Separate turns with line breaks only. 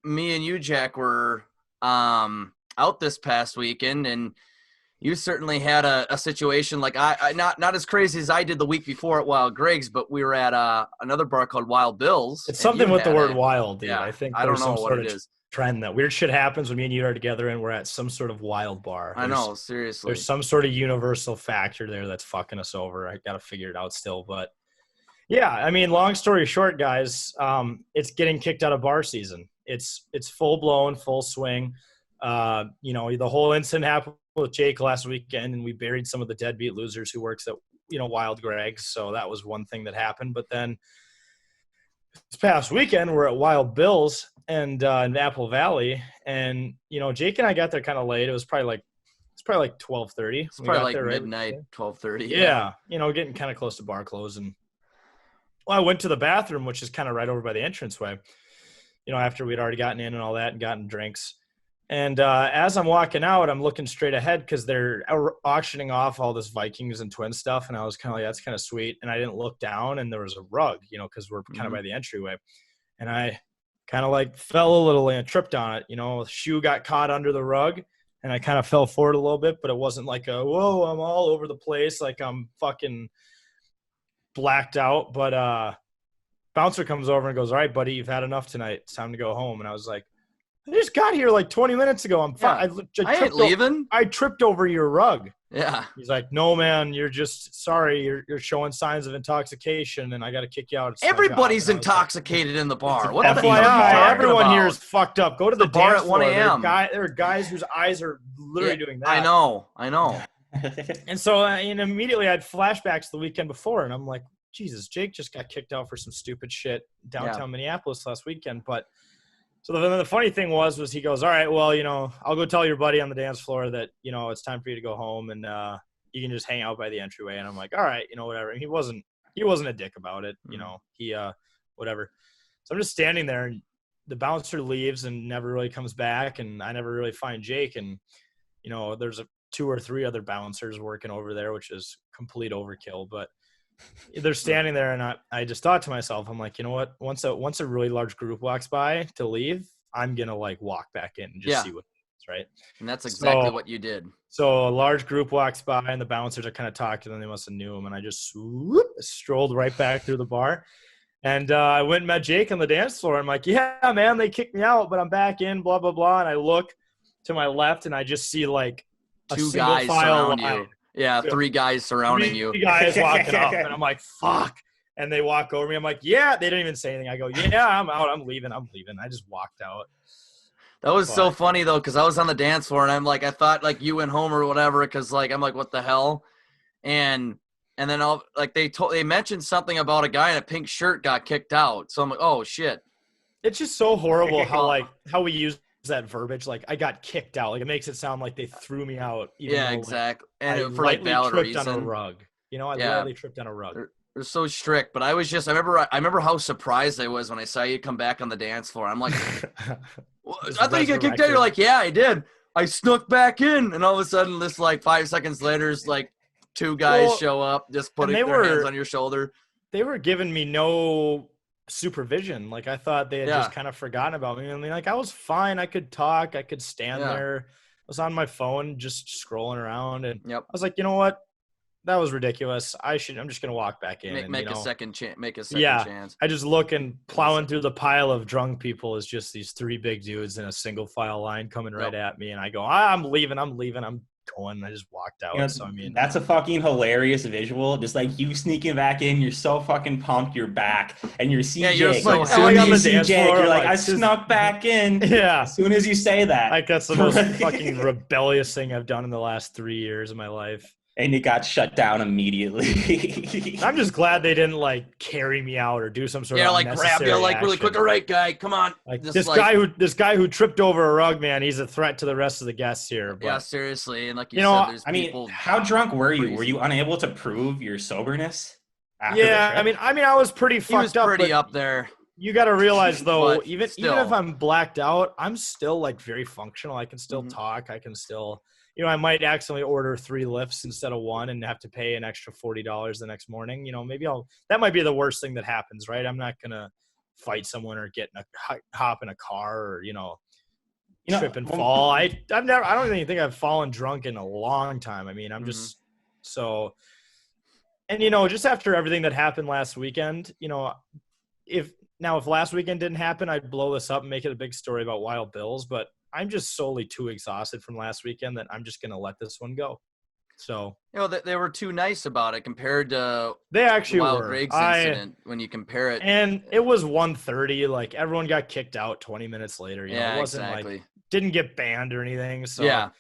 me and you, Jack, were out this past weekend, and you certainly had a situation like I not as crazy as I did the week before at Wild Greg's, but we were at another bar called Wild Bill's.
It's something with the word
a,
wild, dude.
yeah,
I think
I don't
there's
know
some
what
sort
it
of
is.
trend that weird shit happens when me and you are together and we're at some sort of wild bar.
I know, seriously.
There's some sort of universal factor there that's fucking us over. I got to figure it out still. But yeah, I mean, long story short, guys, it's getting kicked out of bar season. It's full blown, full swing. The whole incident happened with Jake last weekend, and we buried some of the deadbeat losers who works at, Wild Greg's. So that was one thing that happened. But then this past weekend, we're at Wild Bill's and in Apple Valley, and Jake and I got there kind of late. It was probably like 12:30.
It's probably like midnight, 12:30.
Yeah, getting kind of close to bar close, and I went to the bathroom, which is kind of right over by the entranceway. After we'd already gotten in and all that and gotten drinks. And as I'm walking out, I'm looking straight ahead because they're auctioning off all this Vikings and Twin stuff. And I was kind of like, that's kind of sweet. And I didn't look down, and there was a rug, because we're kind of by the entryway. And I kind of like fell a little and tripped on it. The shoe got caught under the rug, and I kind of fell forward a little bit, but it wasn't like whoa, I'm all over the place, like I'm fucking blacked out. But bouncer comes over and goes, all right, buddy, you've had enough tonight. It's time to go home. And I was like, I just got here like 20 minutes ago. I'm fine.
Yeah. I ain't leaving.
I tripped over your rug.
Yeah.
He's like, no, man, you're just sorry. You're showing signs of intoxication, and I got to kick you out.
Everybody's intoxicated in the bar.
What the FYI, everyone here is fucked up. Go to the
bar
dance
at 1 a.m.
There are guys whose eyes are literally doing that.
I know.
And so immediately I had flashbacks the weekend before, and I'm like, Jesus, Jake just got kicked out for some stupid shit downtown Minneapolis last weekend. But so then the funny thing was he goes, all right, well, I'll go tell your buddy on the dance floor that, it's time for you to go home, and you can just hang out by the entryway. And I'm like, all right, whatever. And he wasn't a dick about it. He whatever. So I'm just standing there, and the bouncer leaves and never really comes back. And I never really find Jake. And, there's 2 or 3 other bouncers working over there, which is complete overkill. But they're standing there, and I just thought to myself, I'm like, you know what? Once a really large group walks by to leave, I'm gonna like walk back in and just see what it is, right?
And that's exactly what you did.
So a large group walks by, and the bouncers are kind of talking, and they must have knew him, and I just strolled right back through the bar, and I went and met Jake on the dance floor. I'm like, yeah, man, they kicked me out, but I'm back in, blah blah blah. And I look to my left, and I just see like
2 guys surround you. Yeah, 3 guys surrounding you.
3 guys walking up, and I'm like, fuck. And they walk over me. I'm like, yeah. They didn't even say anything. I go, yeah, I'm out. I'm leaving. I just walked out.
That was so funny, though, because I was on the dance floor, and I'm like, I thought, like, you went home or whatever, because, like, I'm like, what the hell? And then, they mentioned something about a guy in a pink shirt got kicked out. So I'm like, oh, shit.
It's just so horrible how we use that verbiage, like I got kicked out, like it makes it sound like they threw me out.
Exactly. And
I
for like valid
tripped
reason.
on a rug. I literally tripped on a rug.
They're so strict. But I was just, I remember how surprised I was when I saw you come back on the dance floor. I'm like, I thought you got kicked out. You're like, yeah, I did. I snuck back in, and all of a sudden, this like 5 seconds later, is like 2 guys show up, just putting their hands on your shoulder.
They were giving me no supervision. Like I thought they had just kind of forgotten about me. I mean, like I was fine. I could talk. I could stand there. I was on my phone just scrolling around, and I was like, you know what? That was ridiculous. I'm just gonna walk back in.
Make a second chance.
I just look, and plowing through the pile of drunk people is just these 3 big dudes in a single file line coming right at me, and I go, I'm leaving. I'm going. I just walked out. So I mean,
that's a fucking hilarious visual. Just like you sneaking back in, you're so fucking pumped, you're back, and you're seeing Jake.
You're so
as soon as you see Jake,
floor,
you're like, I snuck back in.
Yeah.
As soon as you say that,
like that's the most fucking rebellious thing I've done in the last 3 years of my life.
And it got shut down immediately.
I'm just glad they didn't like carry me out or do some sort of
like grab you like really quick. All right, guy, come on.
Like this guy who tripped over a rug, man, he's a threat to the rest of the guests here. But,
yeah, seriously. And like you said, there's people.
How drunk were you? Were you unable to prove your soberness?
I mean, I was pretty fucked up.
Pretty up there.
You got to realize though, even if I'm blacked out, I'm still like very functional. I can still talk. I can still. I might accidentally order 3 lifts instead of 1 and have to pay an extra $40 the next morning. Maybe that might be the worst thing that happens, right? I'm not going to fight someone or get in hop in a car or, trip and fall. I don't even think I've fallen drunk in a long time. I mean, I'm just so, and, just after everything that happened last weekend, if last weekend didn't happen, I'd blow this up and make it a big story about Wild Bills, but I'm just solely too exhausted from last weekend that I'm just going to let this one go. So,
they were too nice about it compared to
they actually
Wild
were.
Griggs incident when you compare it.
And it was 1:30. Like, everyone got kicked out 20 minutes later. It wasn't exactly. Didn't get banned or anything. So,